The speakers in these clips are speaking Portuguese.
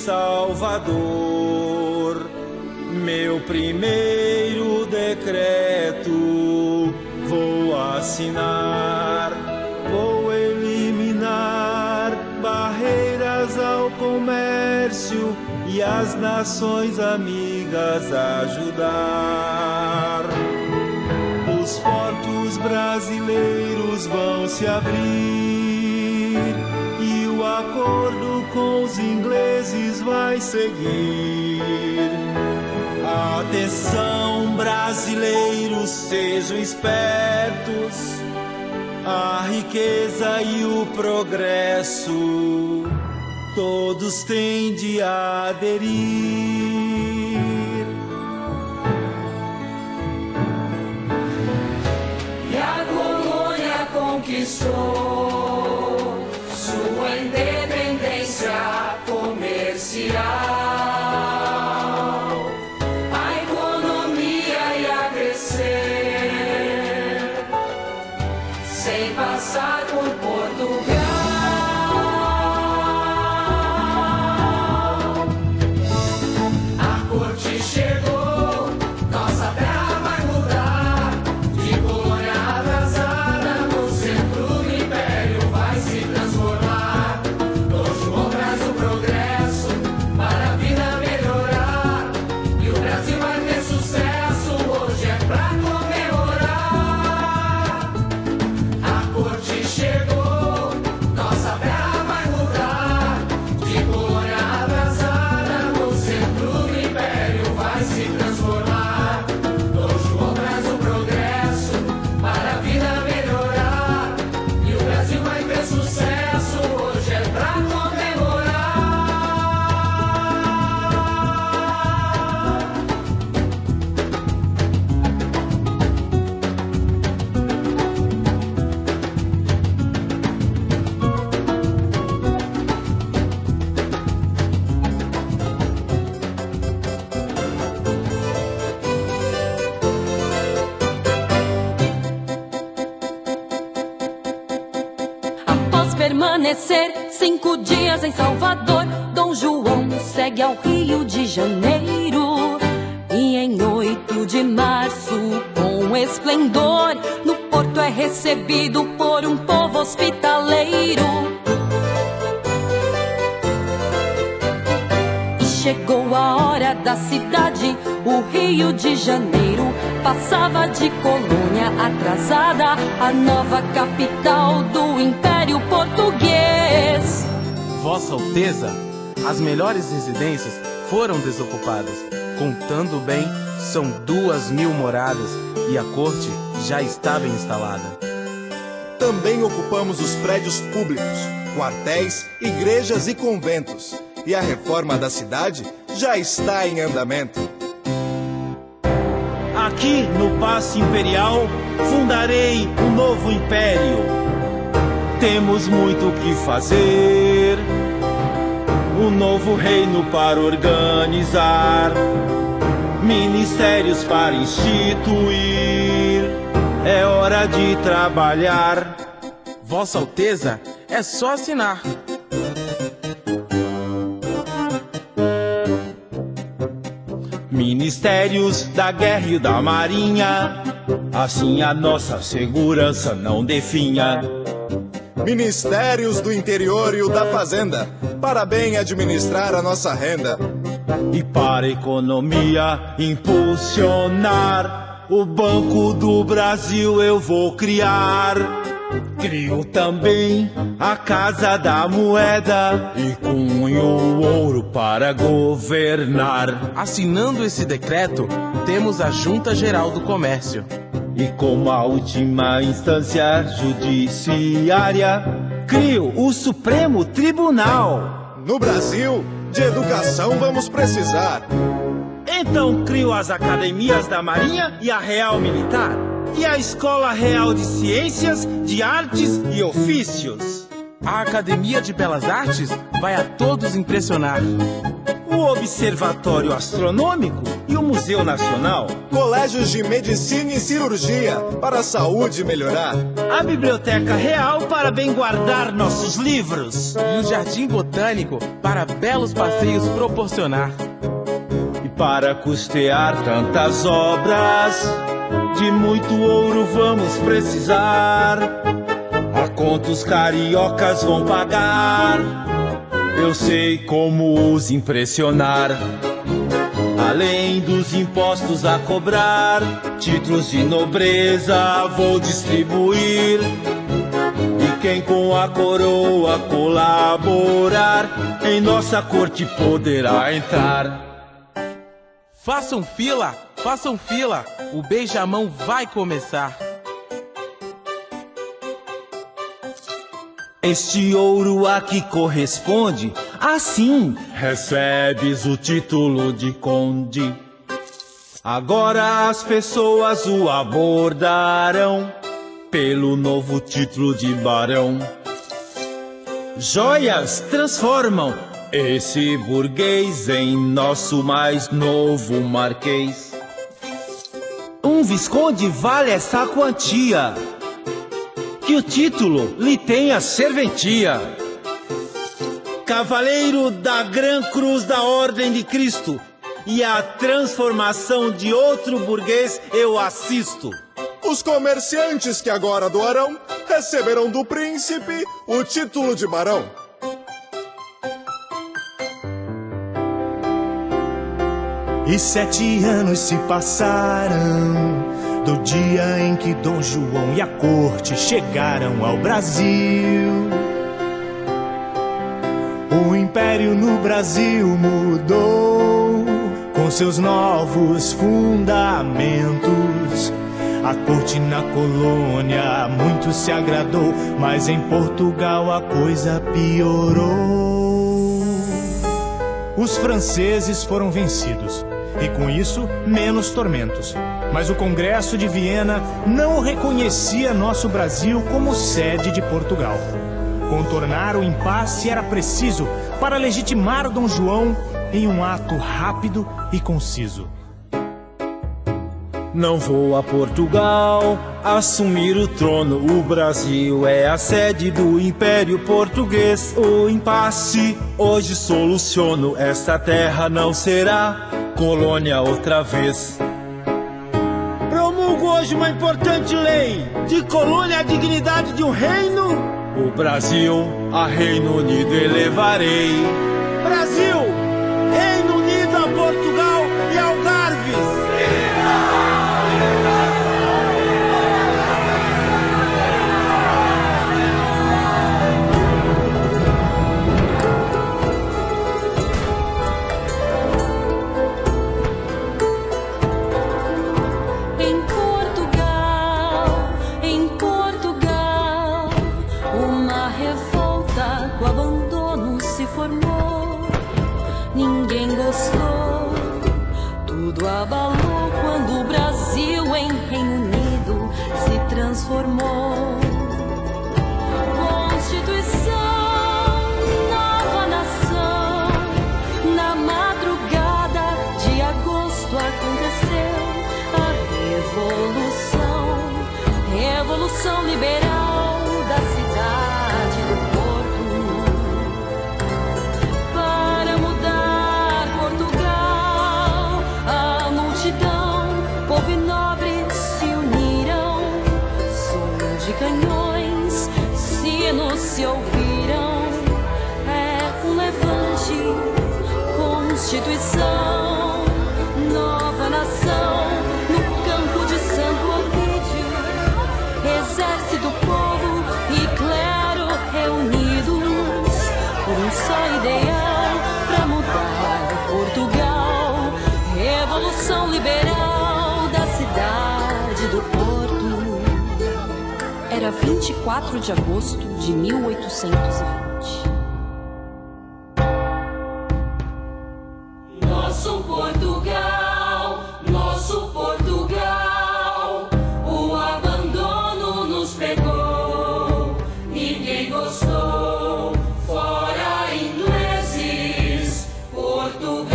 Salvador. Meu primeiro decreto vou assinar, vou eliminar barreiras ao comércio e as nações amigas ajudar. Os portos brasileiros vão se abrir e o acordo com os ingleses vai seguir. Atenção, brasileiros, sejam espertos, a riqueza e o progresso todos têm de aderir. E a colônia conquistou sua independência comercial. Sem passar por Portugal. A corte chegou, nossa terra vai mudar. De colônia atrasada, no centro do império vai se transformar. Dom João traz o progresso para a vida melhorar. E o Brasil vai ter sucesso, hoje é pra comemorar. Chegou, nossa terra vai mudar. De colônia atrasada, no centro do império vai se transformar. Dom João traz o progresso para a vida melhorar. E o Brasil vai ter sucesso, hoje é pra comemorar. Permanecer 5 dias em Salvador, Dom João segue ao Rio de Janeiro. E em 8 de março, com esplendor, no porto é recebido por um povo hospitaleiro. E chegou a hora da cidade, o Rio de Janeiro passava de colônia atrasada a nova capital do Império Português. Vossa Alteza, as melhores residências foram desocupadas. Contando bem, são 2.000 moradas e a corte já estava instalada. Também ocupamos os prédios públicos, quartéis, igrejas e conventos. E a reforma da cidade já está em andamento. Aqui no Paço Imperial fundarei um novo império. Temos muito o que fazer, um novo reino para organizar, ministérios para instituir. É hora de trabalhar. Vossa Alteza, é só assinar. Ministérios da Guerra e da Marinha, assim a nossa segurança não definha. Ministérios do Interior e o da Fazenda, para bem administrar a nossa renda. E para a economia impulsionar, o Banco do Brasil eu vou criar. Crio também a Casa da Moeda e cunho o ouro para governar. Assinando esse decreto, temos a Junta Geral do Comércio. E como a última instância judiciária, crio o Supremo Tribunal. No Brasil, de educação vamos precisar. Então crio as academias da Marinha e a Real Militar. E a Escola Real de Ciências, de Artes e Ofícios. A Academia de Belas Artes vai a todos impressionar. o Observatório Astronômico e o Museu Nacional. Colégios de Medicina e Cirurgia, para a saúde melhorar. A Biblioteca Real para bem guardar nossos livros. E o Jardim Botânico para belos passeios proporcionar. E para custear tantas obras, de muito ouro vamos precisar. A conta os cariocas vão pagar. Eu sei como os impressionar. Além dos impostos a cobrar, títulos de nobreza vou distribuir. E quem com a coroa colaborar, em nossa corte poderá entrar. Façam fila, o beijamão vai começar. Este ouro aqui corresponde, assim recebes o título de conde. Agora as pessoas o abordarão pelo novo título de barão. Joias transformam esse burguês em nosso mais novo marquês. Um visconde vale essa quantia, que o título lhe tenha serventia. Cavaleiro da Gran Cruz da Ordem de Cristo, e a transformação de outro burguês eu assisto. Os comerciantes que agora doarão receberão do príncipe o título de barão. E 7 anos se passaram do dia em que Dom João e a corte chegaram ao Brasil. O império no Brasil mudou com seus novos fundamentos. A corte na colônia muito se agradou, mas em Portugal a coisa piorou. Os franceses foram vencidos e com isso menos tormentos. Mas o Congresso de Viena não reconhecia nosso Brasil como sede de Portugal. Contornar o impasse era preciso para legitimar Dom João em um ato rápido e conciso. Não vou a Portugal assumir o trono. O Brasil é a sede do Império Português. O impasse hoje soluciono. Esta terra não será colônia outra vez. Promulgo hoje uma importante lei. De colônia à dignidade de um reino, o Brasil a Reino Unido elevarei. Brasil, Reino Unido a Portugal e Algarves. Tudo abalou quando o Brasil em Reino Unido se transformou. Constituição, nova nação. Na madrugada de agosto aconteceu a revolução liberal da cidade do Porto. Para mudar Portugal, a multidão, povo e nobre se uniram. Som de canhões, sinos se ouviram. É um levante, Constituição, nova nação. No campo de Santo Ovídio, exército, povo e clero reunidos por um só ideal para mudar Portugal. Revolução liberal da cidade do Porto. Era 24 de agosto de 1820. Nosso Portugal, o abandono nos pegou, ninguém gostou, fora ingleses, Portugal.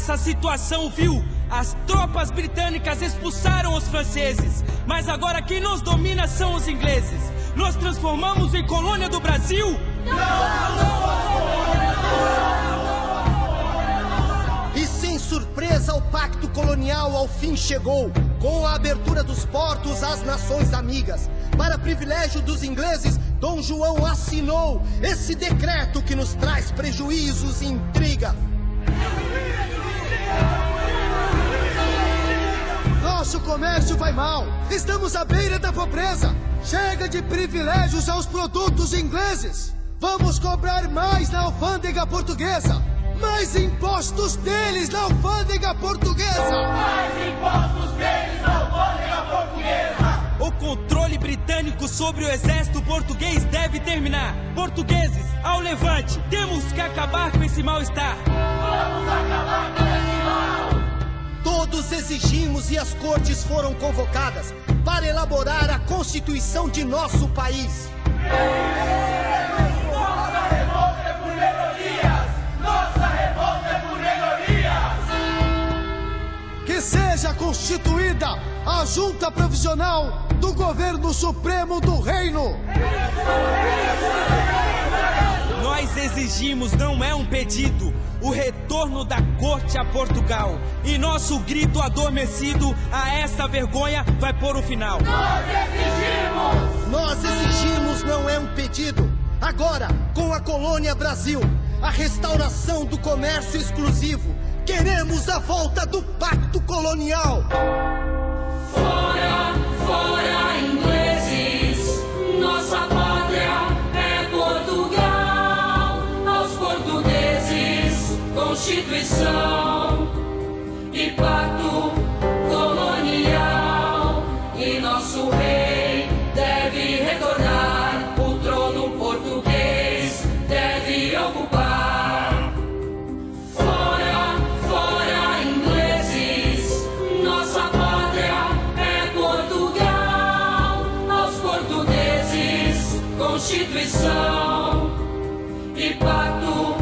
essa situação, viu? As tropas britânicas expulsaram os franceses, mas agora quem nos domina são os ingleses. Nós transformamos em colônia do Brasil? E sem surpresa, o pacto colonial ao fim chegou, com a abertura dos portos às nações amigas. Para privilégio dos ingleses, Dom João assinou esse decreto que nos traz prejuízos e intriga. Nosso comércio vai mal, estamos à beira da pobreza. Chega de privilégios aos produtos ingleses. Vamos cobrar mais na alfândega portuguesa. Mais impostos deles na alfândega portuguesa. Mais impostos deles na alfândega portuguesa. O controle britânico sobre o exército português deve terminar. Portugueses, ao levante, temos que acabar com esse mal-estar. Vamos acabar com esse mal. Todos exigimos e as cortes foram convocadas para elaborar a Constituição de nosso país. Nossa revolta é por melhorias! Nossa revolta é por melhorias! Que seja constituída a Junta Provisional do Governo Supremo do Reino. Nós exigimos, não é um pedido, o retorno da corte a Portugal. E nosso grito adormecido a essa vergonha vai pôr o final. Nós exigimos, não é um pedido. Agora, com a colônia Brasil, a restauração do comércio exclusivo. Queremos a volta do pacto colonial. Fora, fora ingleses, nossa pátria é Portugal. Aos portugueses, Constituição e pacto colonial. E nosso rei deve retornar, o trono português deve ocupar. Fora, fora ingleses, nossa pátria é Portugal. Aos portugueses, Constituição e pacto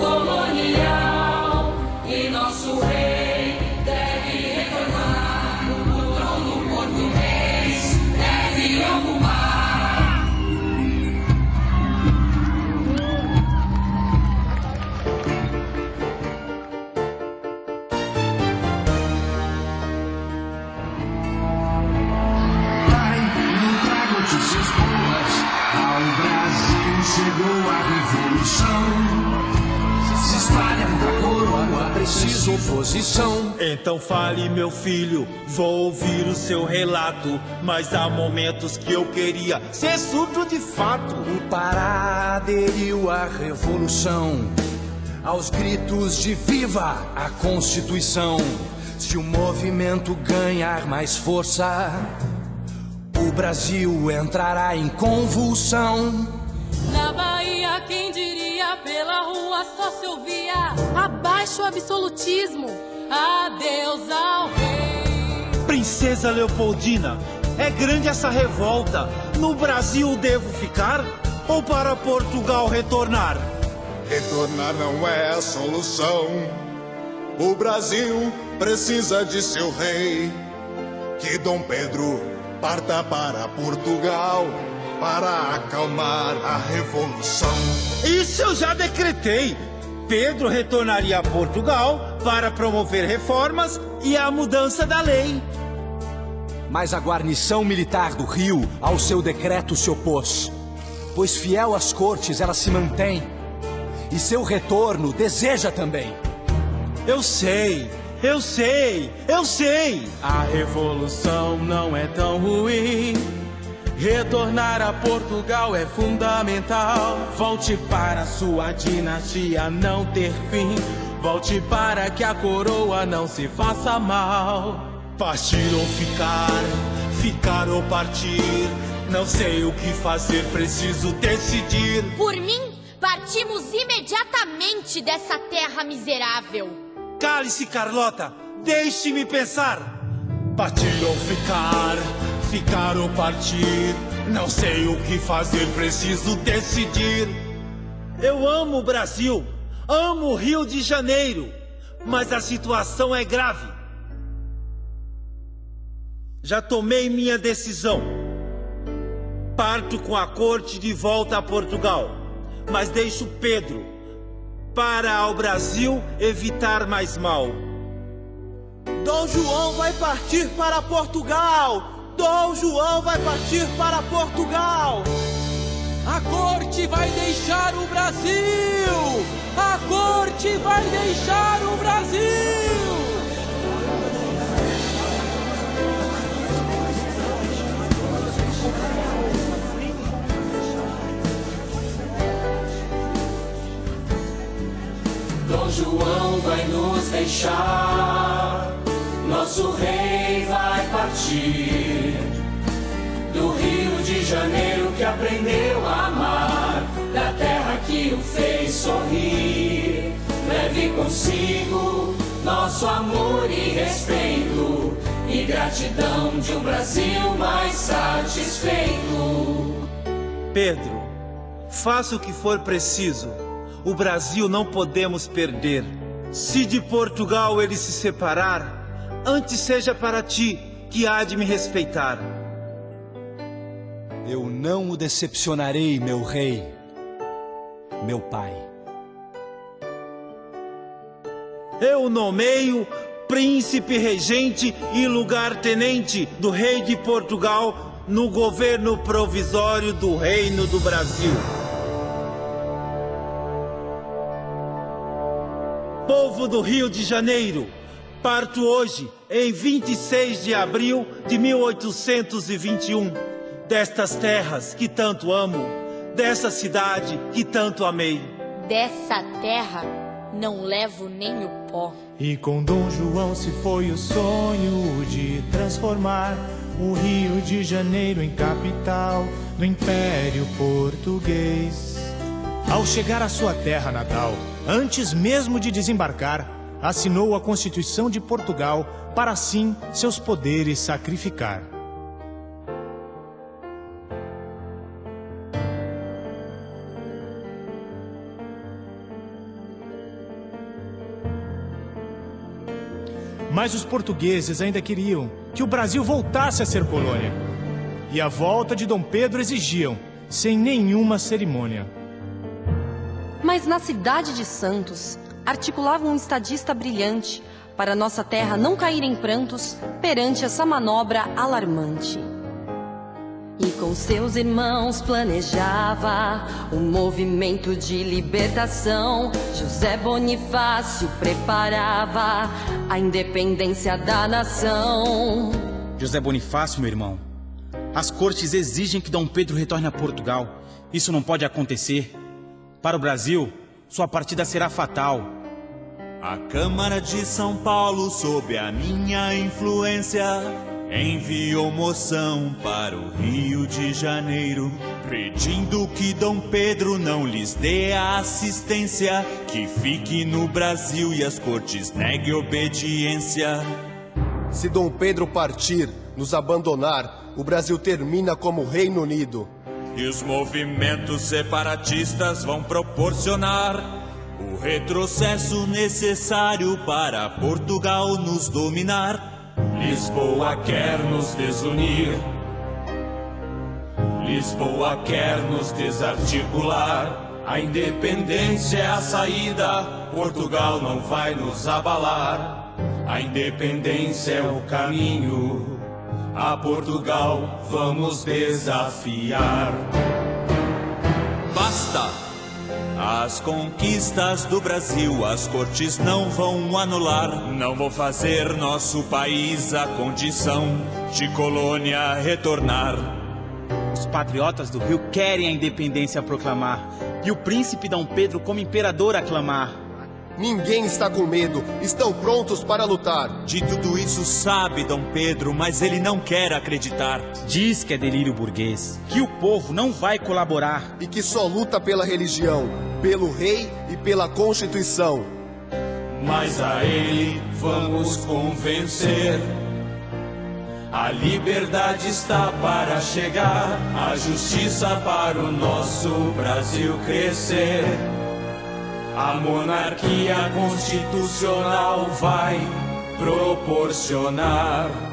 colonial. E nosso rei deve retornar, o trono português deve ocupar. Pai, não trago notícias boas. Ao Brasil chegou a revolução. Se espalha da coroa, preciso oposição. Então fale, meu filho, vou ouvir o seu relato. Mas há momentos que eu queria ser surdo de fato. O Pará aderiu à revolução, aos gritos de viva a Constituição. Se o movimento ganhar mais força, o Brasil entrará em convulsão. Na Bahia, quem diria, pela rua só se ouvia: abaixo o absolutismo, adeus ao rei. Princesa Leopoldina, é grande essa revolta. No Brasil devo ficar ou para Portugal retornar? Retornar não é a solução. O Brasil precisa de seu rei. Que Dom Pedro parta para Portugal para acalmar a revolução. Isso eu já decretei. Pedro retornaria a Portugal para promover reformas e a mudança da lei. Mas a guarnição militar do Rio ao seu decreto se opôs, pois fiel às cortes ela se mantém, e seu retorno deseja também. Eu sei, eu sei, eu sei. A revolução não é tão ruim. Retornar a Portugal é fundamental. Volte para sua dinastia não ter fim. Volte para que a coroa não se faça mal. Partir ou ficar, ficar ou partir. Não sei o que fazer, preciso decidir. Por mim, partimos imediatamente dessa terra miserável. Cale-se, Carlota, deixe-me pensar. Partir ou ficar, ficar ou partir. Não sei o que fazer, preciso decidir. Eu amo o Brasil, amo o Rio de Janeiro. mas a situação é grave. Já tomei minha decisão. Parto com a corte de volta a Portugal, mas deixo Pedro para ao Brasil evitar mais mal. Dom João vai partir para Portugal! Dom João vai partir para Portugal! A corte vai deixar o Brasil! A corte vai deixar o Brasil! Dom João vai nos deixar, nosso rei vai partir do Rio de Janeiro que aprendeu a amar, da terra que o fez sorrir. Leve consigo nosso amor e respeito e gratidão de um Brasil mais satisfeito. Pedro, faça o que for preciso. O Brasil não podemos perder. Se de Portugal ele se separar, antes seja para ti, que há de me respeitar. Eu não o decepcionarei, meu rei, meu pai. Eu nomeio príncipe regente e lugar-tenente do rei de Portugal no governo provisório do Reino do Brasil. Povo do Rio de Janeiro, parto hoje, em 26 de abril de 1821, destas terras que tanto amo, dessa cidade que tanto amei. Dessa terra não levo nem o pó. E com Dom João se foi o sonho de transformar o Rio de Janeiro em capital do Império Português. Ao chegar à sua terra natal, antes mesmo de desembarcar, assinou a Constituição de Portugal para assim seus poderes sacrificar. Mas os portugueses ainda queriam que o Brasil voltasse a ser colônia. E a volta de Dom Pedro exigiam, sem nenhuma cerimônia. Mas na cidade de Santos, articulava um estadista brilhante para nossa terra não cair em prantos perante essa manobra alarmante. E com seus irmãos planejava um movimento de libertação. José Bonifácio preparava a independência da nação. José Bonifácio, meu irmão, as cortes exigem que Dom Pedro retorne a Portugal. Isso não pode acontecer. Para o Brasil, sua partida será fatal. A Câmara de São Paulo, sob a minha influência, enviou moção para o Rio de Janeiro, pedindo que Dom Pedro não lhes dê a assistência, que fique no Brasil e as cortes negue obediência. Se Dom Pedro partir, nos abandonar, o Brasil termina como Reino Unido. E os movimentos separatistas vão proporcionar o retrocesso necessário para Portugal nos dominar. Lisboa quer nos desunir, Lisboa quer nos desarticular. A independência é a saída, Portugal não vai nos abalar. A independência é o caminho, a Portugal vamos desafiar. Basta! As conquistas do Brasil as cortes não vão anular. Não vão fazer nosso país a condição de colônia retornar. Os patriotas do Rio querem a independência proclamar e o príncipe Dom Pedro como imperador aclamar. Ninguém está com medo, estão prontos para lutar. De tudo isso sabe Dom Pedro, mas ele não quer acreditar. Diz que é delírio burguês, que o povo não vai colaborar. E que só luta pela religião, pelo rei e pela Constituição. Mas a ele vamos convencer. A liberdade está para chegar, a justiça para o nosso Brasil crescer. A monarquia constitucional vai proporcionar